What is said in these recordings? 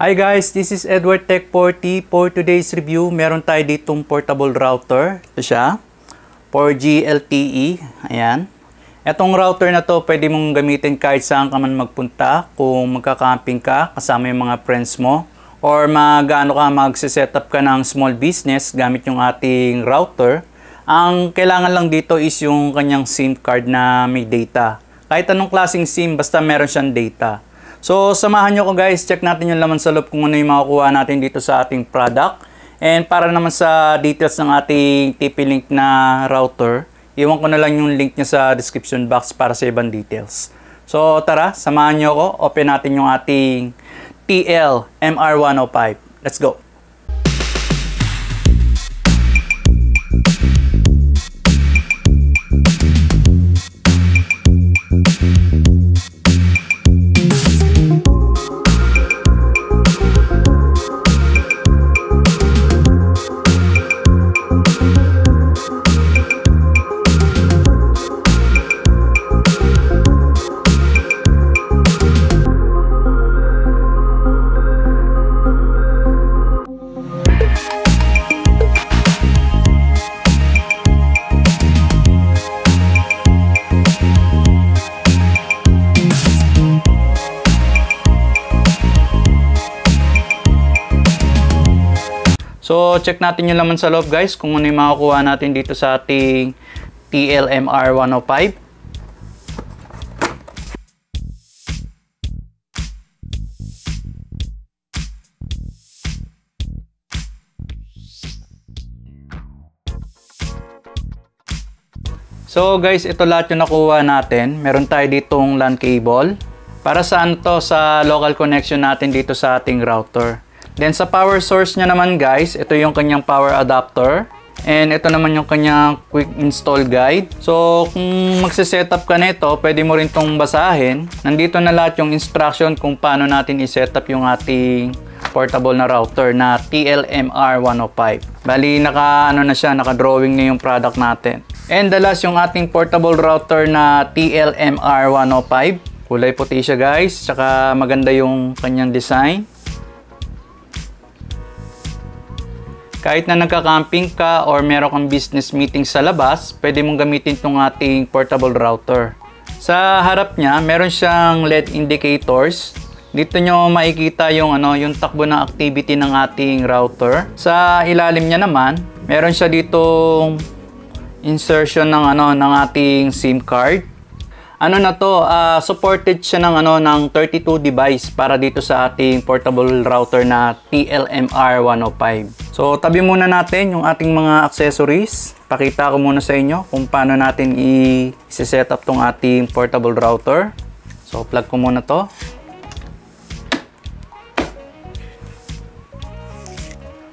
Hi guys, this is Edward Tech 40. For today's review, meron tayo ditong portable router. Ito siya, 4G LTE. Ayan. Etong router na to, pwede mong gamitin kahit saan ka man magpunta. Kung magka-camping ka, kasama yung mga friends mo. Or magse-setup ka ng small business gamit yung ating router. Ang kailangan lang dito is yung kanyang SIM card na may data. Kahit anong klaseng SIM, basta meron siyang data. So, samahan nyo ko guys, check natin yung laman sa loob kung ano yung makukuha natin dito sa ating product. And para naman sa details ng ating TP-Link na router, iwan ko na lang yung link niya sa description box para sa ibang details. So, tara, samahan nyo ko, open natin yung ating TL-MR105. Let's go! So, check natin yung laman sa loob guys, kung ano yung makukuha natin dito sa ating TL-MR105. So guys, ito lahat yung nakuha natin. Meron tayo ditong LAN cable. Para saan to? Sa local connection natin dito sa ating router. Then sa power source niya naman guys, ito yung kanyang power adapter. And ito naman yung kanyang quick install guide. So kung magse-setup ka nito, pwede mo rin tong basahin. Nandito na lahat yung instruction kung paano natin i-setup yung ating portable na router na TL-MR105. Bali naka-drawing na yung product natin. And the last yung ating portable router na TL-MR105. Kulay puti siya guys, tsaka maganda yung kanyang design. Kahit na nagka-camping ka or meron kang business meeting sa labas, pwede mong gamitin itong ating portable router. Sa harap niya, meron siyang LED indicators. Dito nyo makikita yung, yung takbo ng activity ng ating router. Sa ilalim niya naman, meron siya ditong insertion ng ating SIM card. Supported siya ng 32 device para dito sa ating portable router na TL-MR105. So, tabi muna natin yung ating mga accessories. Pakita ko muna sa inyo kung paano natin i-set up tong ating portable router. So, plug ko muna to.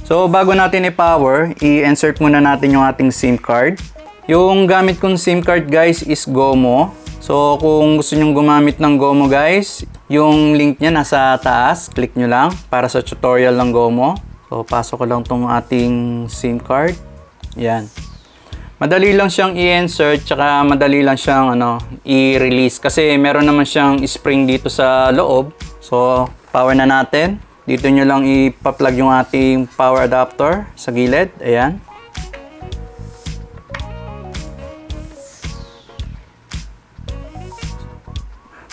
So, bago natin i-power, i-insert muna natin yung ating SIM card. Yung gamit kong SIM card guys is GOMO. So, kung gusto nyong gumamit ng GOMO guys, yung link niya nasa taas. Click nyo lang para sa tutorial ng GOMO. So, pasok ko lang tong ating SIM card. Yan. Madali lang siyang i-insert, tsaka madali lang siyang i-release. Kasi meron naman siyang spring dito sa loob. So, power na natin. Dito nyo lang ipa-plug yung ating power adapter sa gilid. Ayan.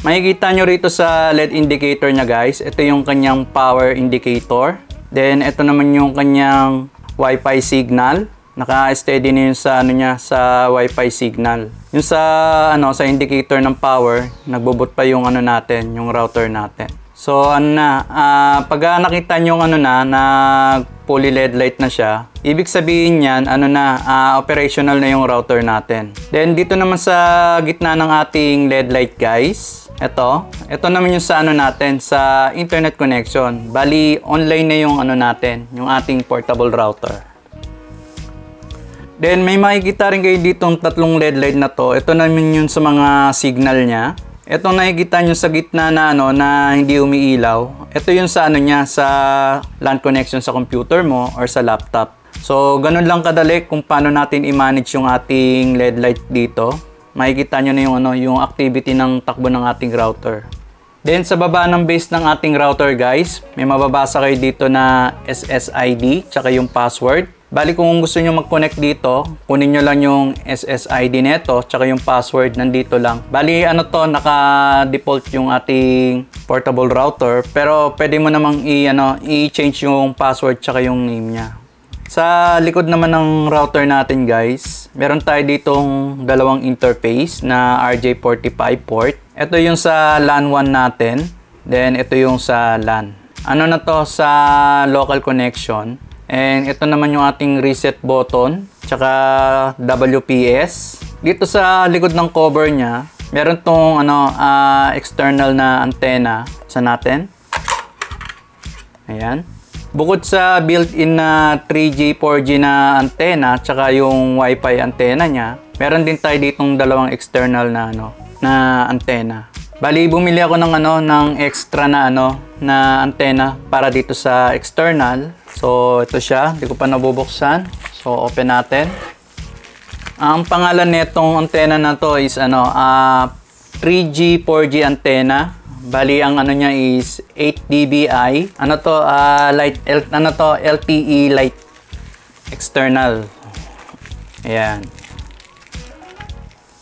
Makikita nyo rito sa LED indicator niya guys, ito yung kanyang power indicator. Then ito naman yung kanyang Wi-Fi signal. Naka-steady na yun sa sa Wi-Fi signal. Yung sa indicator ng power, nagbubot pa yung natin, yung router natin. So pag nakita nyo fully LED light na siya, ibig sabihin niyan operational na yung router natin. Then dito naman sa gitna ng ating LED light guys, ito naman yung sa natin, sa internet connection. Bali online na yung natin, yung ating portable router. Then may makikita rin kayo ditong tatlong LED light na to. Ito naman yung sa mga signal niya. Ito nakikita nyo sa gitna na hindi umiilaw. Ito yung sa sa LAN connection sa computer mo or sa laptop. So ganun lang kadali kung paano natin i-manage yung ating LED light dito. Makikita nyo na yung activity ng takbo ng ating router. Then sa baba ng base ng ating router guys, may mababasa kayo dito na SSID tsaka yung password. Bali kung gusto nyo mag-connect dito, kunin nyo lang yung SSID neto tsaka yung password nandito lang. Bali ano to, naka-default yung ating portable router, pero pwede mo namang i-change yung password tsaka yung name niya. Sa likod naman ng router natin guys, meron tayo ditong dalawang interface na RJ45 port. Ito yung sa LAN 1 natin, then ito yung sa LAN. Ano na to, sa local connection. And ito naman yung ating reset button, tsaka WPS. Dito sa likod ng cover niya, meron tong external na antenna. Sa natin. Ayan. Bukod sa built-in na 3G, 4G na antenna, tsaka yung Wi-Fi antenna niya, meron din tayo ditong dalawang external na na antenna. Bali bumili ako ng extra na na antenna para dito sa external. So ito siya, hindi ko pa nabubuksan. So open natin. Ang pangalan nitong antenna na to is 3G, 4G antenna. Bali ang niya is 8 dBi. LTE light external. Ayan.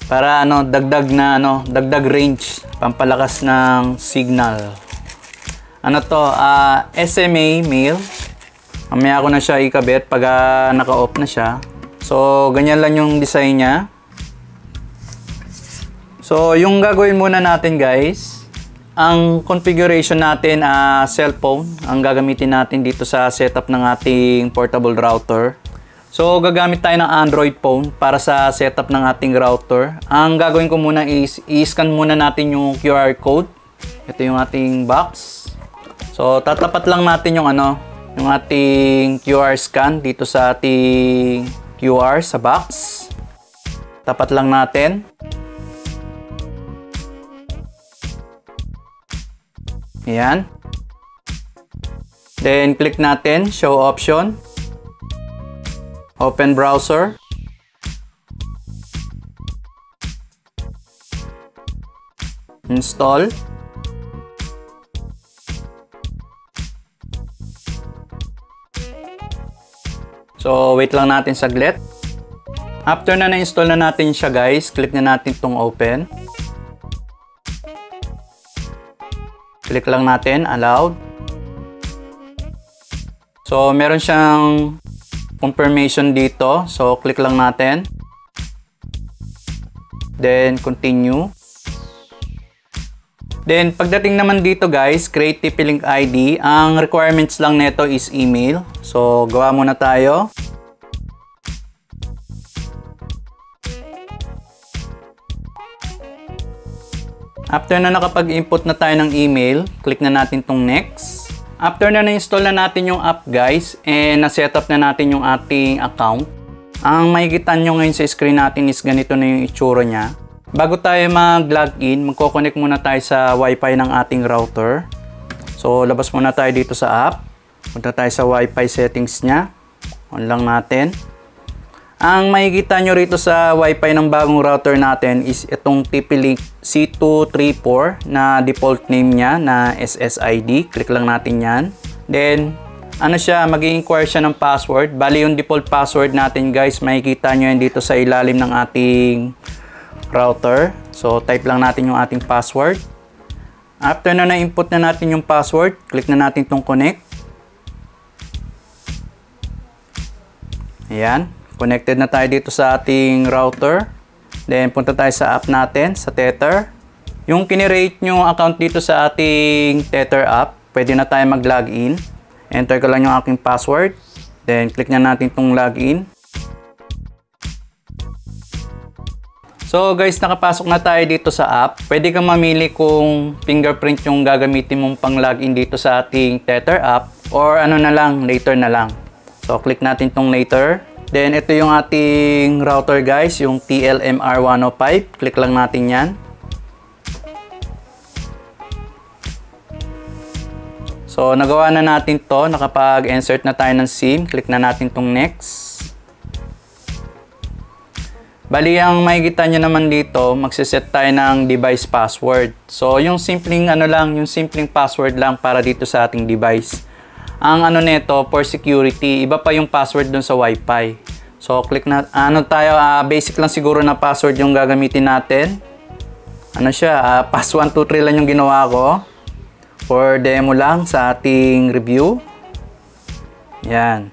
Para dagdag range, pampalakas ng signal. SMA male. Mamaya ko na siya ikabit pag naka-off na siya. So ganyan lang yung design niya. So yung gagawin muna natin guys, ang configuration natin, cellphone ang gagamitin natin dito sa setup ng ating portable router. So gagamit tayo ng Android phone para sa setup ng ating router. Ang gagawin ko muna is i-scan muna natin yung QR code. Ito yung ating box. So tatapat lang natin yung yung ating QR scan dito sa ating QR sa box. Tapat lang natin. Ayan. Then, click natin, show option. Open browser. Install. So, wait lang natin saglit. After na na-install na natin siya guys, click na natin tong open. Click lang natin, allowed. So, meron siyang confirmation dito. So, click lang natin. Then, continue. Then, pagdating naman dito guys, create TP-Link ID. Ang requirements lang nito is email. So, gawa muna tayo. After na nakapag-input na tayo ng email, click na natin tong next. After na na-install na natin yung app guys, and na-setup na natin yung ating account, ang makikita nyo ngayon sa screen natin is ganito na yung itsura niya. Bago tayo mag-login, magko-connect muna tayo sa Wi-Fi ng ating router. So, labas muna tayo dito sa app. Punta tayo sa Wi-Fi settings niya. On lang natin. Ang makikita nyo rito sa Wi-Fi ng bagong router natin is itong TP-Link C234 na default name niya na SSID. Click lang natin yan. Then, mag-i-inquire siya ng password. Bali yung default password natin guys, makikita nyo yan dito sa ilalim ng ating router. So, type lang natin yung ating password. After na-input na natin yung password, click na natin itong connect. Ayan. Connected na tayo dito sa ating router. Then, punta tayo sa app natin, sa Tether. Yung kinirate nyo account dito sa ating Tether app, pwede na tayo mag-login. Enter ko lang yung aking password. Then, click na natin itong login. So, guys, nakapasok na tayo dito sa app. Pwede kang mamili kung fingerprint yung gagamitin mong pang-login dito sa ating Tether app or later na lang. So, click natin itong later. Then, ito yung ating router guys, yung TLMR105. Click lang natin yan. So, nagawa na natin to. Nakapag-insert na tayo ng SIM. Click na natin tong next. Bali, ang makikita nyo naman dito, magsiset tayo ng device password. So, yung simpleng yung simpleng password lang para dito sa ating device. Ang nito, for security, iba pa yung password dun sa Wi-Fi. So, click na, basic lang siguro na password yung gagamitin natin. Pass 1, 2, 3 lang yung ginawa ko. For demo lang sa ating review. Yan.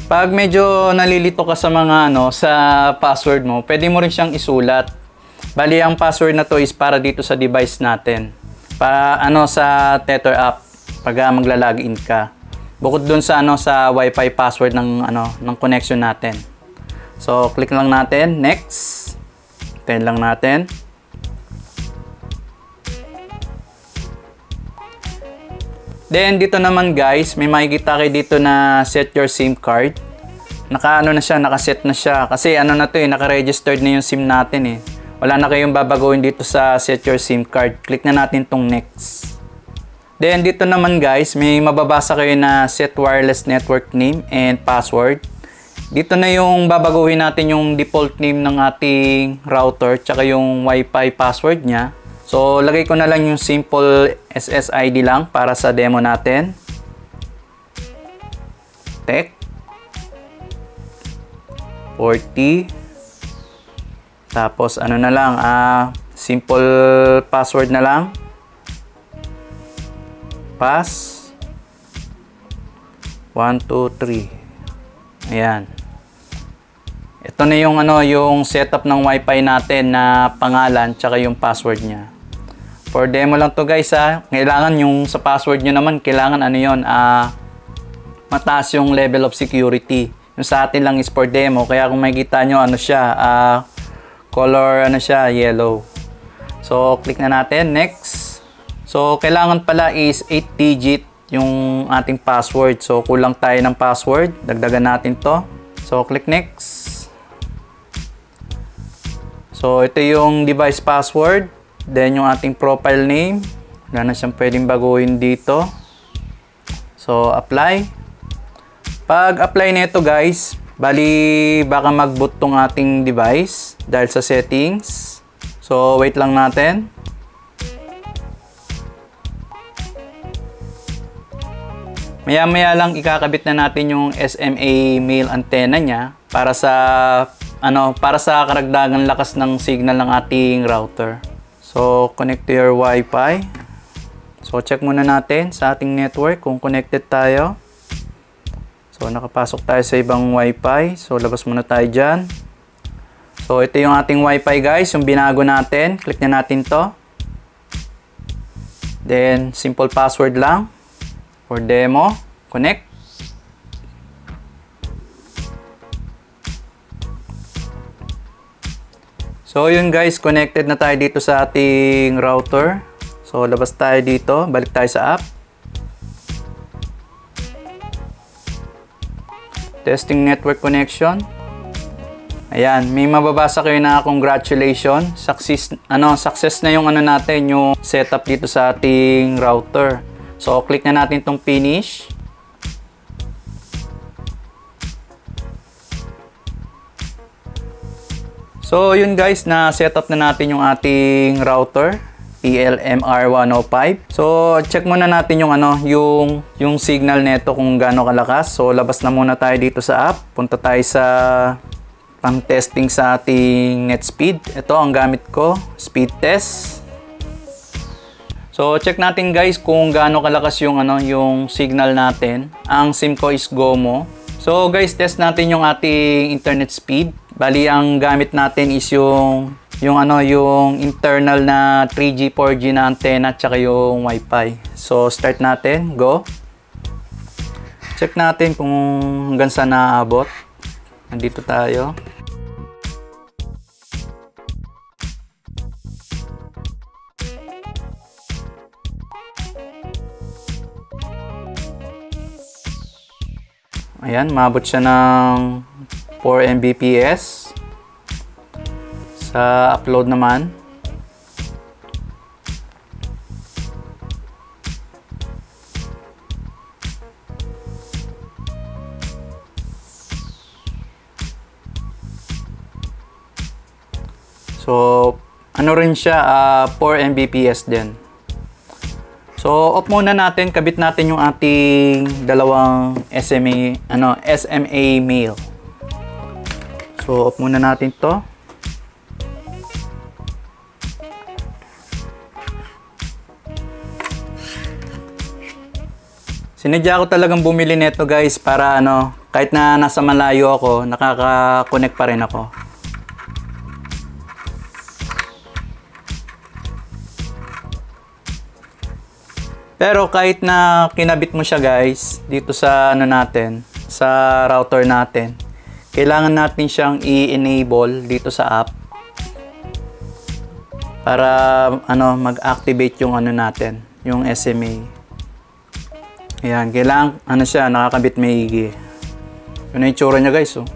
Pag medyo nalilito ka sa mga sa password mo, pwede mo rin siyang isulat. Bali, ang password na to is para dito sa device natin. Sa Tether app pag magla-login ka. Bukod dun sa sa Wi-Fi password ng connection natin. So, click lang natin, next. Then lang natin. Then, dito naman guys, may makikita kayo dito na set your SIM card. Nakaset na siya. Kasi naka-registered na yung SIM natin eh. Wala na kayong babaguhin dito sa set your SIM card. Click na natin tong next. Then, dito naman guys, may mababasa kayo na set wireless network name and password. Dito na yung babaguhin natin yung default name ng ating router tsaka yung Wi-Fi password niya. So, lagay ko na lang yung simple SSID lang para sa demo natin. Tech 40. Tapos, simple password na lang. Pass 1, 2, 3. Ayan. Ito na yung yung setup ng Wi-Fi natin na pangalan tsaka yung password niya. For demo lang to guys Kailangan yung sa password nyo naman, kailangan mataas yung level of security. Yung sa atin lang is for demo, kaya kung makikita nyo color yellow. So click na natin, next. So kailangan pala is 8 digit yung ating password. So kulang tayo ng password, dagdagan natin to. So click next. So ito yung device password. Then yung ating profile name, wala na siyang pwedeng baguhin dito. So apply. Pag apply nito guys, bali baka mag-boot tong ating device dahil sa settings. So wait lang natin. Maya-maya lang ikakabit na natin yung SMA male antenna niya para sa karagdagang lakas ng signal ng ating router. So, connect to your Wi-Fi. So, check muna natin sa ating network kung connected tayo. So, nakapasok tayo sa ibang Wi-Fi. So, labas muna tayo dyan. So, ito yung ating Wi-Fi guys, yung binago natin. Click na natin to. Then, simple password lang. For demo, connect. So yun guys, connected na tayo dito sa ating router. So labas tayo dito, balik tayo sa app. Testing network connection. Ayan, may mababasa kayo na congratulations. Success na yung natin, yung setup dito sa ating router. So click na natin tong finish. So yun guys, na setup na natin yung ating router TLMR105. So check muna natin yung signal nito kung gaano kalakas. So labas na muna tayo dito sa app. Punta tayo sa pang testing sa ating net speed. Ito ang gamit ko, speed test. So check natin guys kung gaano kalakas yung yung signal natin. Ang SIM ko is GOMO. So guys, test natin yung ating internet speed. Bali, ang gamit natin is yung internal na 3G, 4G na antenna tsaka yung Wi-Fi. So, start natin. Go. Check natin kung hanggang saan naaabot. Nandito tayo. Ayan, maabot siya ng 4 Mbps. Sa upload naman, So, ano rin siya, 4 Mbps din. So, off muna natin, kabit natin yung ating dalawang SMA male. So, off muna natin to. Sinadya ko talagang bumili nito guys para kahit na nasa malayo ako, nakaka-connect pa rin ako. Pero kahit na kinabit mo siya guys, dito sa sa router natin, kailangan natin siyang i-enable dito sa app para mag-activate yung natin, yung SMA. Ayan, kailangan siya, nakakabit maigi. Yun na yung tsura niya guys, oh.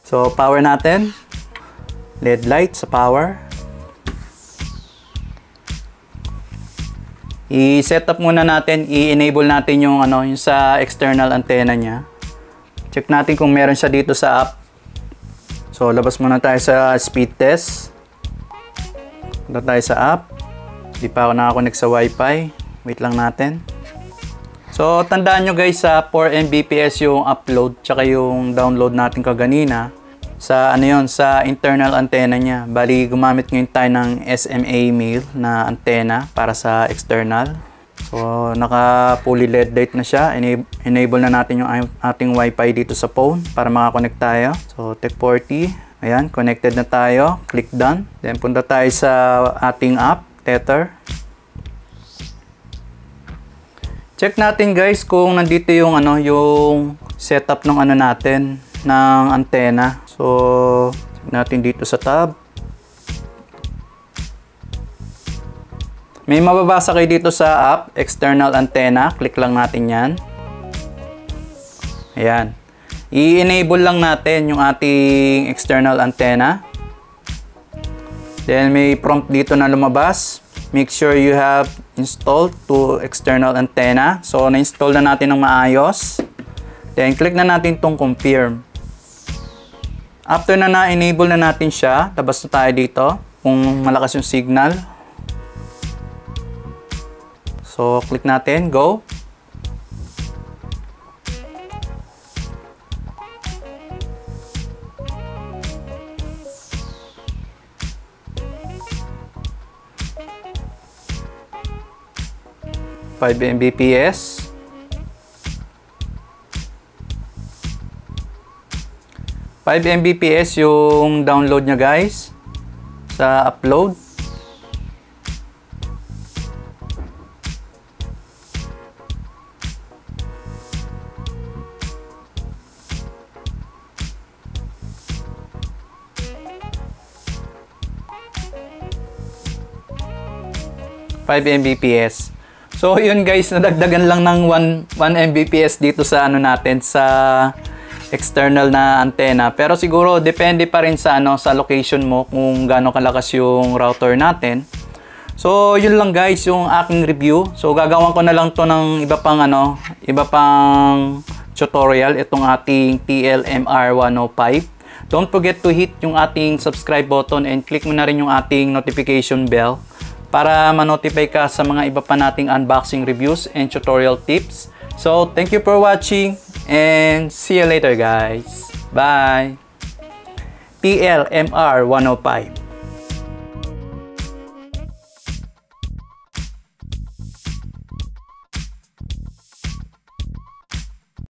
So, power natin. LED light sa power. I-set up muna natin, i-enable natin yung yung sa external antenna niya. Check natin kung meron siya dito sa app. So, labas muna tayo sa speed test. Punta tayo sa app. Di pa ako nakakonect sa Wi-Fi. Wait lang natin. So, tandaan nyo guys, sa 4 Mbps yung upload tsaka yung download natin kaganina sa sa internal antenna niya. Bali, gumamit ngayon tayo ng SMA male na antenna para sa external. So, naka fully LED light na siya. Enable na natin yung ating Wi-Fi dito sa phone para makakonect tayo. So, Tech40. Ayan, connected na tayo. Click done. Then, punta tayo sa ating app. Tether. Check natin guys kung nandito yung yung setup ng natin ng antenna. So, check natin dito sa tab. May mababasa kayo dito sa app, external antenna. Click lang natin 'yan. Ayan. I-enable lang natin yung ating external antenna. Then may prompt dito na lumabas. Make sure you have installed to external antenna. So, na-install na natin ng maayos. Then, click na natin itong confirm. After na na-enable na natin siya, labas na tayo dito kung malakas yung signal. So, click natin, go. .5 Mbps. 5 Mbps yung download niya guys sa upload. Mbps. So yun guys, nadagdagan lang ng 1 Mbps dito sa natin sa external na antenna. Pero siguro depende pa rin sa sa location mo kung gaano kalakas yung router natin. So yun lang guys yung aking review. So gagawin ko na lang to ng iba pang tutorial itong ating TLMR105. Don't forget to hit yung ating subscribe button and click mo na rin yung ating notification bell para ma-notify ka sa mga iba pa nating unboxing reviews and tutorial tips. So, thank you for watching and see you later guys. Bye! TLMR 105.